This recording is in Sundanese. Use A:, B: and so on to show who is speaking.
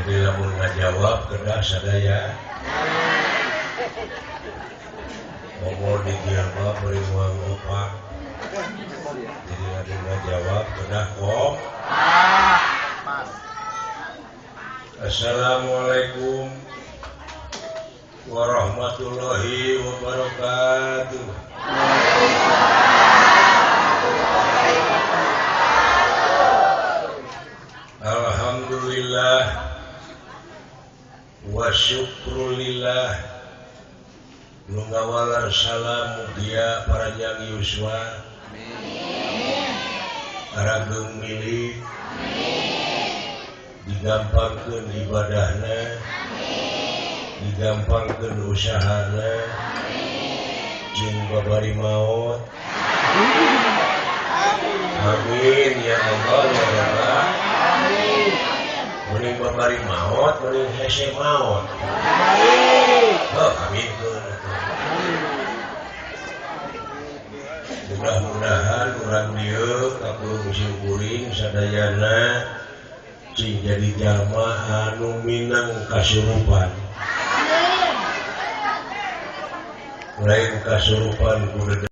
A: jadi lamun ngajawab kedah sadaya ngomong di jelma beri uang opak jadi lagi ngajawab kedah kok. Assalamualaikum warahmatullahi wabarakatuh. Alhamdulillah wa syukrulillah nu ngawalar salam mugia parajang yuswa arageung milik digampangkeun ibadahna digampangkeun usahana jeung babari maot amin ya Allah ya Rabbal mending babari maot mending hese maot oh amin mudah-mudahan urang dieu kapuluh musim kuring sadayana cing jadi jalma anu minang kasurupan lain kasurupan kudu